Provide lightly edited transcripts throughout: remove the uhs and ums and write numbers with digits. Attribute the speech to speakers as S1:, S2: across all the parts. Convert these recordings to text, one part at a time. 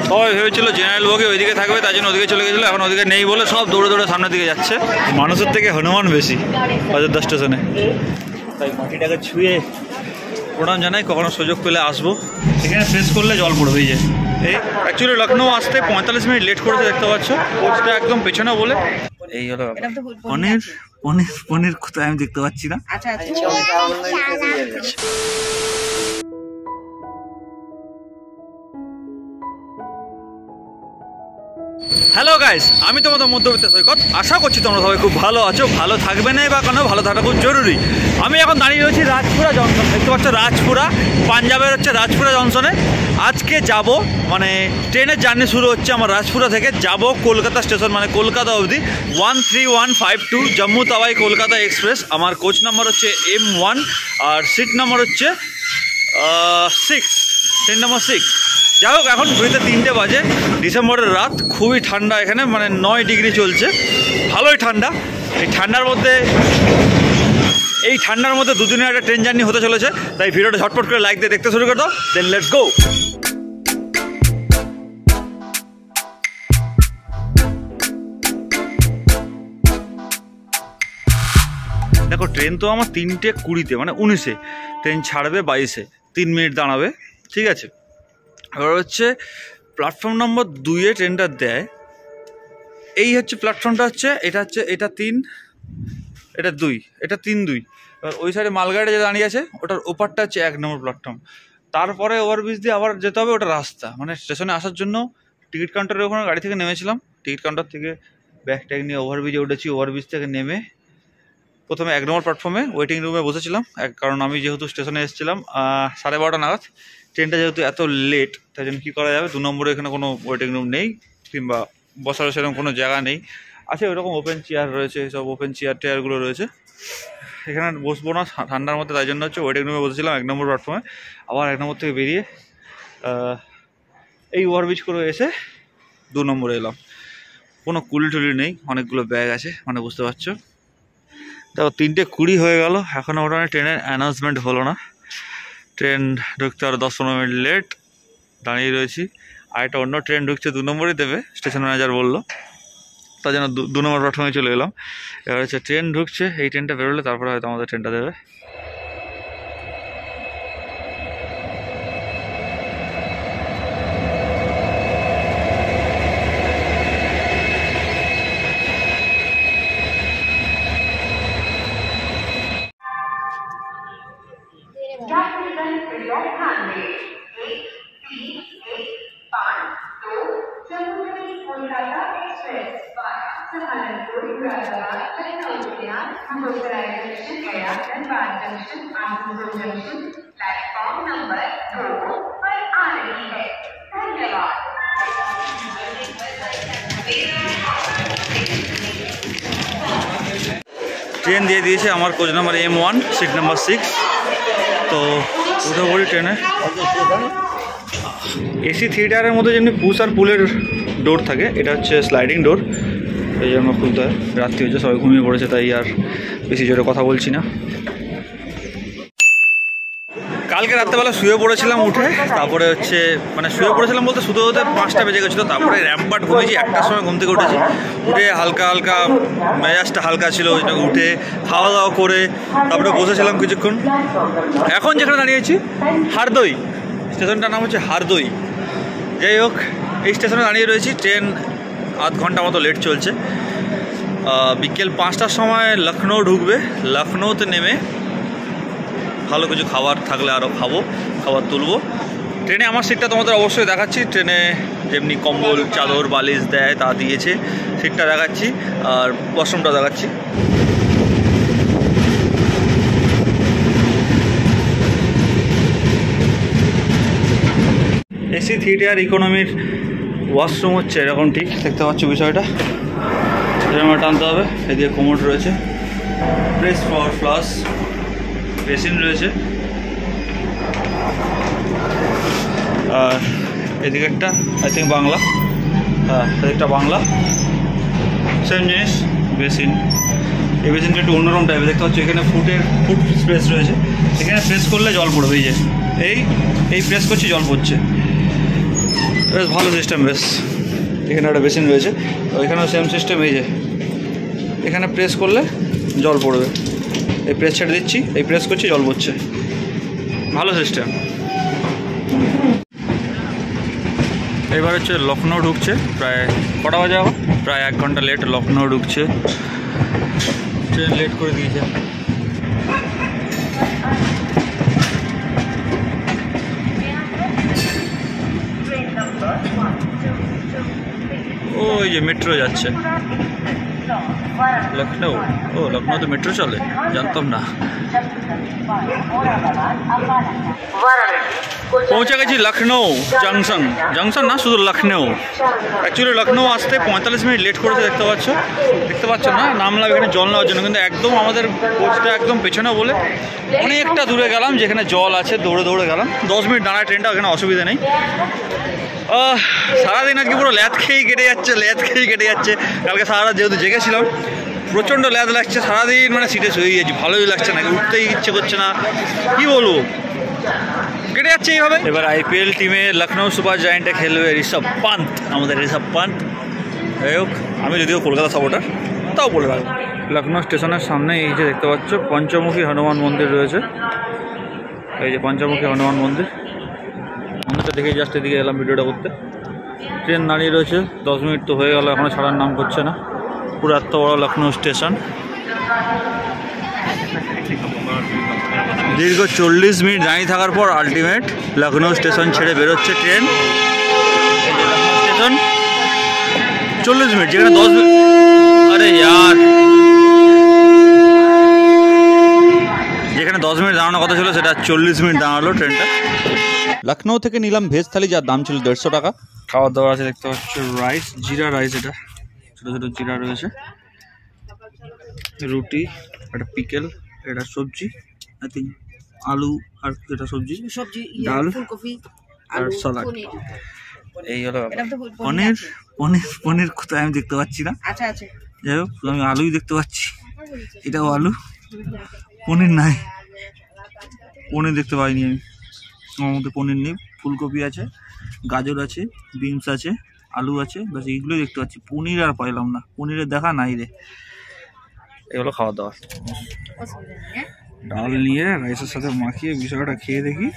S1: সবাই ভেবেছিল জেনারেল বগি ওইদিকে থাকবে, তার জন্য ওদিকে চলে গেছিলো। এখন ওদিকে নেই বলে সব দৌড়ে দৌড়ে সামনের দিকে যাচ্ছে। মানুষের থেকে হনুমান বেশি অযোধ্যা স্টেশনে, তাই মাটিটাকে ছুঁয়ে প্রণাম জানাই। কখনো সুযোগ পেলে আসবো। এখানে ফ্রেশ করলে জল পড়বেই যে। এই অ্যাকচুয়ালি লখনৌ আসতে 45 মিনিট লেট করেছে, দেখতে পাচ্ছ। কোচটা একদম পেছনে বলে এই হলো পনির। পনির পনির কোথায় আমি দেখতে পাচ্ছি না। হ্যালো গাইস, আমি তোমাদের মধ্যবিত্ত সৈকত। আশা করছি তোমরা সবাই খুব ভালো আছো, ভালো থাকবে না বা কেন, ভালো থাকা খুব জরুরি। আমি এখন দাঁড়িয়ে রয়েছি রাজপুরা জংশন, দেখতে পাচ্ছ রাজপুরা, পাঞ্জাবের হচ্ছে রাজপুরা জংশনে। আজকে যাব, মানে ট্রেনের জার্নি শুরু হচ্ছে আমার রাজপুরা থেকে, যাব কলকাতা স্টেশন, মানে কলকাতা অবধি। 13152 জম্মু তাওয়াই কলকাতা এক্সপ্রেস। আমার কোচ নাম্বার হচ্ছে M1 আর সিট নাম্বার হচ্ছে 6, ট্রেন নাম্বার 6। যাই হোক, এখন ঘুরিতে 3টে বাজে, ডিসেম্বরের রাত, খুবই ঠান্ডা এখানে, মানে 9 ডিগ্রি চলছে, ভালোই ঠান্ডা। এই ঠান্ডার মধ্যে দুদিনের একটা ট্রেন জার্নি হতে চলেছে, তাই ভিডিওটা ঝটপট করে লাইক দিয়ে দেখতে শুরু করে দাও। Then let's go. দেখো, ট্রেন তো আমার 3:20, মানে 19-এ ট্রেন ছাড়বে, 22-এ 3 মিনিট দাঁড়াবে, ঠিক আছে। এবার হচ্ছে প্ল্যাটফর্ম নম্বর 2-এ ট্রেনটা দেয়। এই হচ্ছে প্ল্যাটফর্মটা, হচ্ছে এটা 3, এটা 2, এটা 3-2। এবার ওই সাইডে মালগাড়িটা যে দাঁড়িয়ে আছে, ওটার ওপারটা হচ্ছে 1 নম্বর প্ল্যাটফর্ম। তারপরে ওভারব্রিজ দিয়ে আবার যেতে হবে, ওটা রাস্তা। মানে স্টেশনে আসার জন্য টিকিট কাউন্টারের ওখানে গাড়ি থেকে নেমেছিলাম, টিকিট কাউন্টার থেকে ব্যাগ ট্যাগ নিয়ে ওভারব্রিজে উঠেছি। ওভারব্রিজ থেকে নেমে প্রথমে 1 নম্বর প্ল্যাটফর্মে ওয়েটিং রুমে বসেছিলাম, কারণ আমি যেহেতু স্টেশনে এসেছিলাম 12:30 নাগাদ। ট্রেনটা যেহেতু এত লেট, তাই জন্য কী করা যাবে, 2 নম্বরে এখানে কোনো ওয়েটিং রুম নেই, কিংবা বসার সেরকম কোনো জায়গা নেই। আছে ওরকম ওপেন চেয়ার রয়েছে, সব ওপেন চেয়ারগুলো রয়েছে। এখানে বসবো না ঠান্ডার মধ্যে, তাই জন্য হচ্ছে ওয়েটিং রুমে বসেছিলাম 1 নম্বর প্ল্যাটফর্মে। আবার 1 নম্বর থেকে বেরিয়ে এই ওভারব্রিজ করে এসে 2 নম্বরে এলাম। কোনো কুলি টুলি নেই, অনেকগুলো ব্যাগ আছে, মানে বুঝতে পারছো। দেখো 3:20 হয়ে গেল, এখনও ওটা ট্রেনের অ্যানাউন্সমেন্ট হলো না। ট্রেন ঢুকতে আরও 10-15 মিনিট লেট, দাঁড়িয়ে রয়েছি। আর একটা অন্য ট্রেন ঢুকছে, 2 নম্বরই দেবে, স্টেশন ম্যানেজার বললো, তার জন্য 2 নম্বর প্ল্যাটফর্মে চলে এলাম। এবার হচ্ছে ট্রেন ঢুকছে, এই ট্রেনটা বেরোলে তারপরে হয়তো আমাদের ট্রেনটা দেবে। ট্রেন দিয়ে দিয়েছে আমার coach number M1, seat number 6। তো উঠে পড়ি ট্রেনে। এসি থিয়েটারের মধ্যে যেমনি পুশ আর পুলের ডোর থাকে, এটা হচ্ছে স্লাইডিং ডোর, এই জন্য খুলতে হয়। রাত্রি হচ্ছে, সবাই ঘুমিয়ে পড়েছে, তাই আর বেশি জোরে কথা বলছি না। কালকে রাত্রেবেলা শুয়ে পড়েছিলাম উঠে, তারপরে হচ্ছে মানে শুয়ে পড়েছিলাম বলতে শুধু হতে 5টা বেজে গেছিলো। তারপরে র্যাম্পার্ট ঘুমিয়েছি, 1টার সময় ঘুম থেকে উঠেছি। উঠে হালকা হালকা মেজাজটা হালকা ছিল, ওই জন্য উঠে খাওয়া দাওয়া করে তারপরে বসেছিলাম কিছুক্ষণ। এখন যেখানে দাঁড়িয়েছি হারদই, স্টেশনটার নাম হচ্ছে হারদই। যাই হোক, এই স্টেশনে দাঁড়িয়ে রয়েছি। ট্রেন আধ ঘন্টা মতো লেট চলছে। বিকেল 5টার সময় লখনৌ ঢুকবে। লখনৌতে নেমে ভালো কিছু খাবার থাকলে আরও খাবার তুলবো। ট্রেনে আমার সিটটা তোমাদের অবশ্যই দেখাচ্ছি। ট্রেনে যেমনি কম্বল, চাদর, বালিশ দেয় তা দিয়েছে, সিটটা দেখাচ্ছি, আর ওয়াশরুমটা দেখাচ্ছি। এসি থিয়েটার ইকোনমির ওয়াশরুম হচ্ছে এরকম, ঠিক দেখতে পাচ্ছ বিষয়টা। এরকম টানতে হবে। এদিকে কোমোড রয়েছে, প্রেস ফর ফ্লাশ, বেসিন রয়েছে, আর এদিকে একটা আই থিঙ্ক বাংলা, হ্যাঁ এদিকটা বাংলা, সেম জিনিস বেসিন। এই বেসিনটা একটু অন্যরকম টাইপের দেখতে পাচ্ছ। এখানে ফুট স্পেস রয়েছে, এখানে প্রেস করলে জল পড়বে। এই যে এই প্রেস করছি, জল পড়ছে। বেশ ভালো সিস্টেম, বেশ। এখানে একটা বেসিন রয়েছে, ওইখানেও সেম সিস্টেম। এই যে এখানে প্রেস করলে জল পড়বে, এই প্রেস ছেড়ে দিচ্ছি, এই প্রেস করছি, জল পড়ছে, ভালো সিস্টেম। এবার হচ্ছে লখনৌ ঢুকছে, প্রায় কটা বাজে এখন, প্রায় 1 ঘন্টা লেট লখনৌ ঢুকছে, ট্রেন লেট করে দিয়েছে। ওই যে মেট্রো যাচ্ছে লখনৌ। ও লখনৌতে মেট্রো চলে, জানতাম না। পৌঁছে গেছি লখনৌ জংশন। জংশন না, শুধু লখনৌ। অ্যাকচুয়ালি লখনৌ আসতে 45 মিনিট লেট করেছে, দেখতে পাচ্ছ না? নামলাম এখানে জল নেওয়ার জন্য, কিন্তু একদম আমাদের কোচটা একদম পেছনে বলে অনেকটা দূরে গেলাম, যেখানে জল আছে, দৌড়ে দৌড়ে গেলাম। 10 মিনিট দাঁড়ায় ট্রেনটা, ওখানে অসুবিধা নেই। সারাদিন আজকে পুরো ল্যাদ খেয়েই কেটে যাচ্ছে। কালকে সারা রাত যেহেতু জেগেছিলাম, প্রচণ্ড ল্যাদ লাগছে সারাদিন, মানে সিটে শুয়ে গেছি, ভালোই লাগছে না, উঠতেই ইচ্ছে করছে না, কি বলবো, কেটে যাচ্ছে এইভাবে। এবার IPL টিমে লখনৌ সুপার জায়ান্টে খেলবে ঋষভ পান্ত, আমাদের ঋষভ পান্ত। যাই হোক, আমি যদিও কলকাতা সাপোর্টার, তাও বলে রাখবো। লখনৌ স্টেশনের সামনে এই যে দেখতে পাচ্ছ পঞ্চমুখী হনুমান মন্দির রয়েছে। এই যে পঞ্চমুখী হনুমান মন্দিরটা দেখে জাস্ট এদিকে এলাম ভিডিওটা করতে। ট্রেন দাঁড়িয়ে রয়েছে, 10 মিনিট তো হয়ে গেল, এখনও ছাড়ার নাম করছে না। পুরো এত বড় লখনৌ স্টেশন, দীর্ঘ 40 মিনিট দাঁড়িয়ে থাকার পর আলটিমেট লখনৌ স্টেশন ছেড়ে বেরোচ্ছে ট্রেন। স্টেশন 40 মিনিট, যেখানে 10 মিনিট, আরে ইয়ার, যেখানে 10 মিনিট দাঁড়ানোর কথা ছিল সেটা 40 মিনিট দাঁড়ালো ট্রেনটা। লখনৌ থেকে নিলাম ভেজ থালি, যার দাম ছিল 150 টাকা। খাওয়া দাওয়া আছে, দেখতে পাচ্ছ রাইস, জিরা রাইস, এটা ছোটো ছোটো জিরা রয়েছে, রুটি, একটা পিকেল, এটা সবজি, আই থিঙ্ক আলু আর এটা সবজি, ডাল আর সালাড। এই হলো পনির। পনির কোথায় আমি দেখতে পাচ্ছি না, যাই হোক আমি আলুই দেখতে পাচ্ছি, এটাও আলু, পনির নাই, পনির দেখতে পাইনি আমি, আমার মধ্যে পনির নেই। ফুলকপি আছে, গাজর আছে, বিনস আছে, আলু আছে, বাস এইগুলোই দেখতে পাচ্ছি, পনির আর পাইলাম না, পনিরের দেখা নাই রে। এগুলো খাওয়া দাওয়া, ডাল নিয়ে রাইসের সাথে মাখিয়ে বিষয়টা খেয়ে দেখি।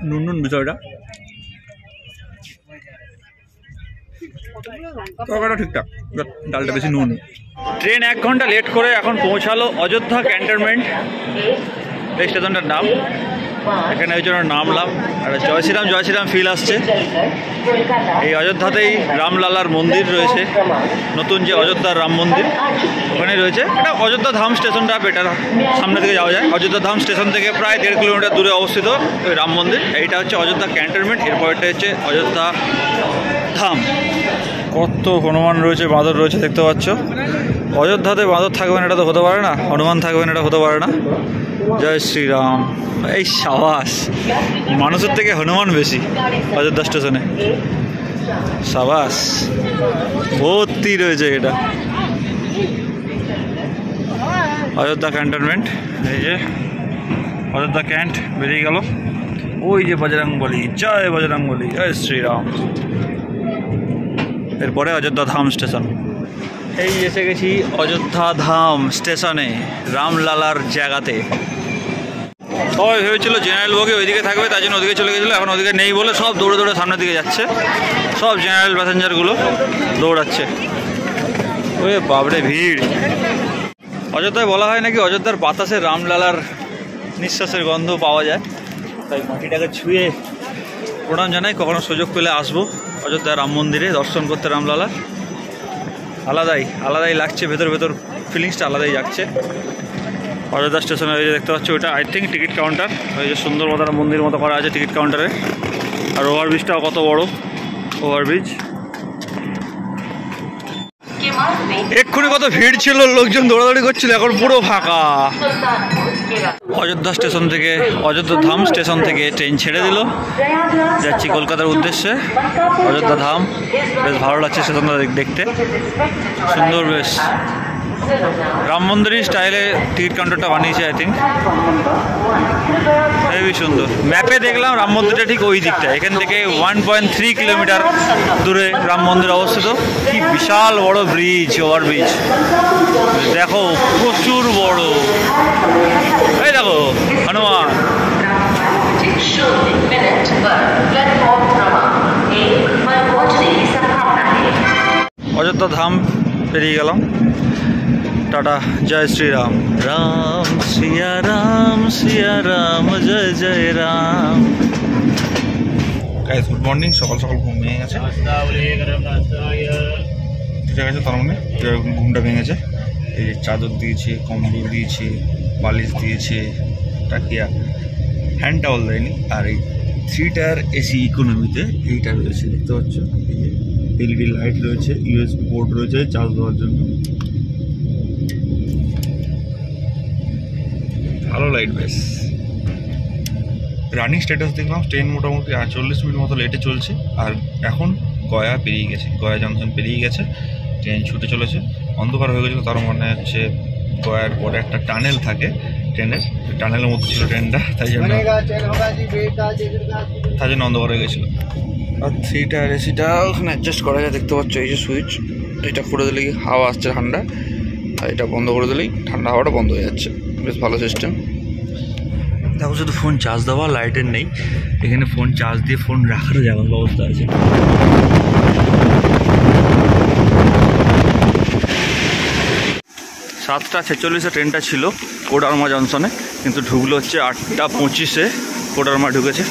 S1: নুন বিষয়টা, তরকারিটা ঠিকঠাক, ডালটা বেশি নুন। ট্রেন 1 ঘন্টা লেট করে এখন পৌঁছালো অযোধ্যা ক্যান্টনমেন্ট, এই স্টেশনটার নাম। এখানে ওই জন্য নামলাম, একটা জয় শ্রীরাম ফিল আসছে। এই অযোধ্যাতেই রামলালার মন্দির রয়েছে, নতুন যে অযোধ্যার রাম মন্দির ওখানে রয়েছে। এটা অযোধ্যা ধাম স্টেশনটা বেটার, সামনে থেকে যাওয়া যায়। অযোধ্যা ধাম স্টেশন থেকে প্রায় 1.5 কিলোমিটার দূরে অবস্থিত ওই রাম মন্দির। এইটা হচ্ছে অযোধ্যা ক্যান্টনমেন্ট, এরপরটা হচ্ছে অযোধ্যা ধাম। কত হনুমান রয়েছে, বাঁদর রয়েছে দেখতে পাচ্ছ। অযোধ্যাতে বাঁদর থাকবেন এটা তো হতে পারে না, হনুমান থাকবেন এটা হতে পারে না। জয় শ্রীরাম। এই সাবাস, মানুষের থেকে হনুমান বেশি অযোধ্যা স্টেশনে, সাবাস, ভর্তি রয়েছে এটা। অযোধ্যা ক্যান্টনমেন্ট, এই যে অযোধ্যা ক্যান্ট বেরিয়ে গেল। ওই যে বজরংবলী, জয় বজরংবলী, জয় শ্রীরাম। এরপরে অযোধ্যা ধাম স্টেশন। এই এসে গেছি অযোধ্যা ধাম স্টেশনে, রামলালার জায়গাতে। সবাই ভেবেছিল জেনারেল বগি ওইদিকে থাকবে, তার জন্য ওদিকে চলে গেছিলো, এখন ওদিকে নেই বলে সব দৌড়ে দৌড়ে সামনের দিকে যাচ্ছে, সব জেনারেল প্যাসেঞ্জারগুলো দৌড়াচ্ছে। ওই বাবরে ভিড়। অযোধ্যায় বলা হয় নাকি অযোধ্যার বাতাসে রামলালার নিঃশ্বাসের গন্ধ পাওয়া যায়, তাই মাটিটাকে ছুঁয়ে প্রণাম জানাই। কখনো সুযোগ পেলে আসবো অযোধ্যা রাম মন্দিরে দর্শন করতে রামলালার। আলাদাই লাগছে, ভেতর ফিলিংসটা আলাদাই যাচ্ছে। অযোধ্যা স্টেশনে ওই যে দেখতে পাচ্ছি, ওইটা আই থিঙ্ক টিকিট কাউন্টার। ওই যে সুন্দর মতো মন্দির মতো করা আছে টিকিট কাউন্টারে। আর ওভারব্রিজটাও কত বড় ওভারব্রিজ। এক্ষুনি কত ভিড় ছিল, লোকজন দৌড়াদৌড়ি করছিল, এখন পুরো ফাঁকা। অযোধ্যা স্টেশন থেকে, অযোধ্যা ধাম স্টেশন থেকে ট্রেন ছেড়ে দিল, যাচ্ছি কলকাতার উদ্দেশ্যে। অযোধ্যা ধাম বেশ ভালো লাগছে স্টেশনটা দেখতে, সুন্দর বেশ। রাম মন্দিরের স্টাইলে টিকিট কাউন্টারটা বানিয়েছে আই থিঙ্ক, হেবি সুন্দর। ম্যাপে দেখলাম রাম মন্দিরটা ঠিক ওই দিকটা, এখান থেকে 1.3 কিলোমিটার দূরে রাম মন্দির অবস্থিত। কি বিশাল বড় ব্রিজ, ওভার ব্রিজ দেখো, প্রচুর বড়। এই দেখো হনুমান। অযোধ্যা ধাম পেরিয়ে গেলাম। টাটা, জয় শ্রীরাম। রাম সিয়া রাম সিয়া রাম, জয় জয় রাম। Guys good morning. সকাল সকাল ঘুম ভেঙে গেছে, ঠিক আছে, তার মানে ঘুমটা ভেঙেছে। এই যে চাদর দিয়েছে, কম্বল দিয়েছে, বালিশ দিয়েছে, টাকিয়া, হ্যান্ড টাওয়াল দেয়নি। আর এই 3 টায়ার এসি ইকোনমিতে এইটা রয়েছে, দেখতে পাচ্ছ। এই যে এলইডি লাইট রয়েছে, ইউএসবি পোর্ট রয়েছে চার্জ দেওয়ার জন্য, ভালো লাইট। বেশ রানিং স্ট্যাটাস দেখলাম, ট্রেন মোটামুটি 40 মিনিট মতো লেটে চলছে। আর এখন গয়া পেরিয়ে গেছে, গয়া জংশন পেরিয়ে গেছে, ট্রেন ছুটে চলেছে। অন্ধকার হয়ে গেছিলো, তার মানে হচ্ছে গয়ার পরে একটা টানেল থাকে ট্রেনের, টানেলের মধ্যে ছিল ট্রেনটা, তাই জন্য অন্ধকার হয়ে গেছিলো। আর 3 টায়ার এসিটা ওখানে অ্যাডজাস্ট করা যায়, দেখতে পাচ্ছ। এই যে সুইচ, এটা করে দিলেই হাওয়া আসছে ঠান্ডা, আর এটা বন্ধ করে দিলেই ঠান্ডা হাওয়াটা বন্ধ হয়ে যাচ্ছে। বেশ ভালো সিস্টেম। দেখো শুধু ফোন চার্জ দেওয়া, লাইটের নেই এখানে। ফোন চার্জ দিয়ে ফোন রাখার জায়গার ব্যবস্থা আছে। 7:46 ট্রেনটা ছিল কোডারমা জংশনে, কিন্তু ঢুকলো হচ্ছে 8:25 কোডারমা ঢুকেছে।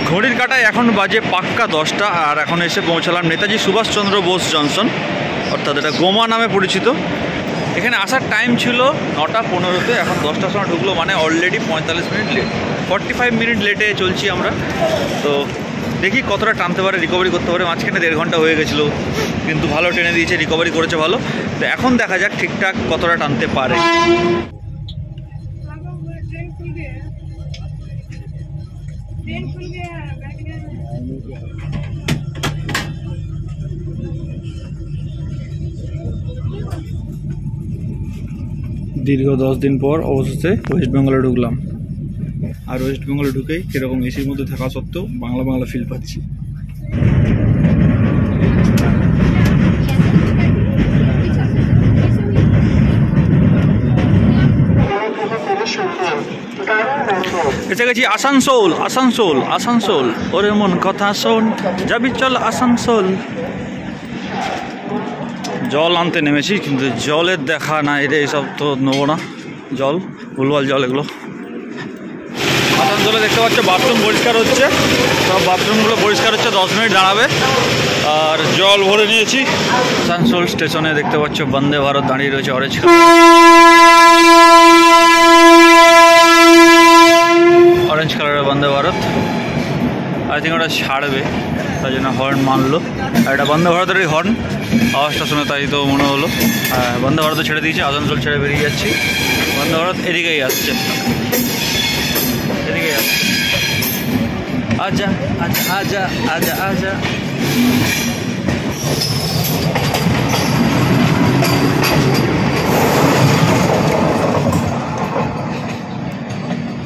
S1: ঘড়ির কাটায় এখন বাজে পাক্কা 10টা, আর এখন এসে পৌঁছালাম নেতাজি সুভাষচন্দ্র বোস জংশন, অর্থাৎ এটা গোমা নামে পরিচিত। এখানে আসার টাইম ছিল 9:15, এখন 10টার সময় ঢুকলো, মানে অলরেডি 45 মিনিট লেট, 45 মিনিট লেটে চলছি আমরা। তো দেখি কতটা টানতে পারে, রিকভারি করতে পারে। মাঝখানে 1.5 ঘন্টা হয়ে গেছিলো, কিন্তু ভালো টেনে দিয়েছে, রিকভারি করেছে ভালো। তো এখন দেখা যাক ঠিকঠাক কতটা টানতে পারে। দীর্ঘ 10 দিন পর অবশেষে ওয়েস্ট বেঙ্গলে ঢুকলাম। আর ওয়েস্ট বেঙ্গলে ঢুকেই সেরকম এসির মধ্যে থাকা সত্ত্বেও বাংলা বাংলা ফিল পাচ্ছি। এসে গেছি আসানসোল। আসানসোল আসানসোল, ওরে মন কথা শোন, যাবি চল আসানসোল। জল আনতে নেমেছি, কিন্তু জলের দেখা নাই রে, এইসব তো নেবো না জল, ভুলভাল জল এগুলো। আসানসোলে দেখতে পাচ্ছ বাথরুম পরিষ্কার হচ্ছে, সব বাথরুমগুলো পরিষ্কার হচ্ছে, 10 মিনিট দাঁড়াবে। আর জল ভরে নিয়েছি। আসানসোল স্টেশনে দেখতে পাচ্ছ বন্দে ভারত দাঁড়িয়ে রয়েছে, অরেঞ্জ কালারের বন্দে ভারত। আই থিঙ্ক ওটা ছাড়বে, তাই জন্য হর্ন মানলো। আর এটা বন্দে ভারতেরই হর্ন, আওয়াজটা শুনে তাই তো মনে হলো। হ্যাঁ, বন্দে ভারত ছেড়ে দিয়েছে, আসানসোল ছেড়ে বেরিয়ে যাচ্ছি। বন্দে ভারত এদিকেই আসছে, এদিকেই আসছে। আচ্ছা আচ্ছা আচ্ছা আচ্ছা আচ্ছা।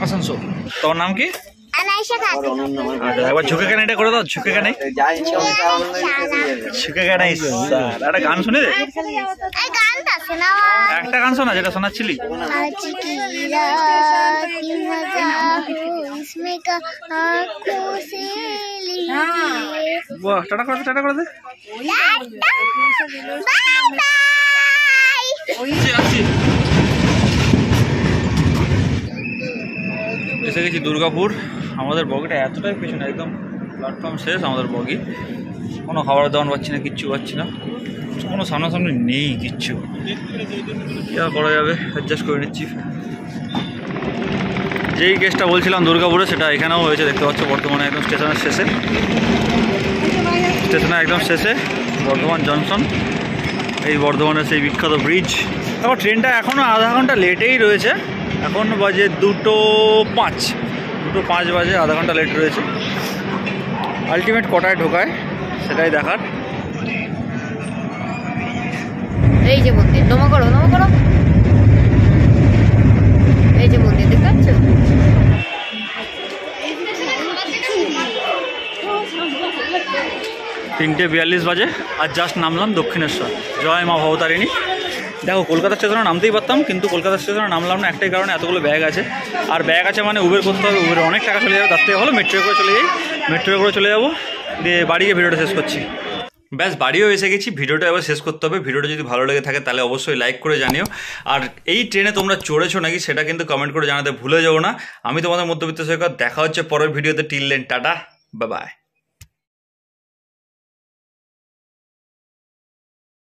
S1: আসানসোল। তোমার নাম কি? একবার ঝুঁকে কেন এটা করে দাও, ঝুঁকে কেন, ঝুঁকে কেন। একটা গান শুনে দে, একটা গান শোনা যেটা শোনাচ্ছিলি। বাহ, টাটা করে দে, টাটা করে দে। এসে গেছি দুর্গাপুর। আমাদের বগিটা এতটাই পেছনে, একদম প্ল্যাটফর্ম শেষ আমাদের বগি। কোনো খাবার দাবার পাচ্ছি না, কিচ্ছু পাচ্ছি না, কোনো সামনাসামনি নেই কিচ্ছু। কী আর করা যাবে, অ্যাডজাস্ট করে নিচ্ছি। যেই কেসটা বলছিলাম দুর্গাপুরে, সেটা এখানেও হয়েছে, দেখতে পাচ্ছ। বর্ধমানে একদম স্টেশনের শেষে, স্টেশনের একদম শেষে বর্ধমান জংশন। এই বর্ধমানের সেই বিখ্যাত ব্রিজ, তারপর ট্রেনটা এখনও আধা ঘন্টা লেটেই রয়েছে, এখন বাজে 2:05 বাজে, আধা ঘন্টা লেট রয়েছে। আলটিমেট কটায় ঢোকায় সেটাই দেখার।
S2: এই যে মন্দির, নমো করো নমো করো, এই যে মন্দির দেখতে পাচ্ছ।
S1: 3:42 বাজে আর জাস্ট নামলাম দক্ষিণেশ্বর। জয় মা ভবতারিণী। দেখো কলকাতা স্টেশনে নামতেই পারতাম, কিন্তু কলকাতা স্টেশনে নামলাম না একটাই কারণে, এতগুলো ব্যাগ আছে। আর ব্যাগ আছে মানে উবের করতে হবে, উবের অনেক টাকা চলে যাবে, তার থেকে ভালো মেট্রো করে চলে যাই। মেট্রো করে চলে যাবো, দিয়ে বাড়ি গিয়ে ভিডিওটা শেষ করছি। ব্যাস বাড়িও এসে গেছি, ভিডিওটা এবার শেষ করতে হবে। ভিডিওটা যদি ভালো লেগে থাকে তাহলে অবশ্যই লাইক করে জানিও। আর এই ট্রেনে তোমরা চড়েছো নাকি সেটা কিন্তু কমেন্ট করে জানাতে ভুলে যাবো না। আমি তোমাদের মধ্যবিত্ত সৈকত, দেখা হচ্ছে পরের ভিডিওতে। Till then tata, bye by.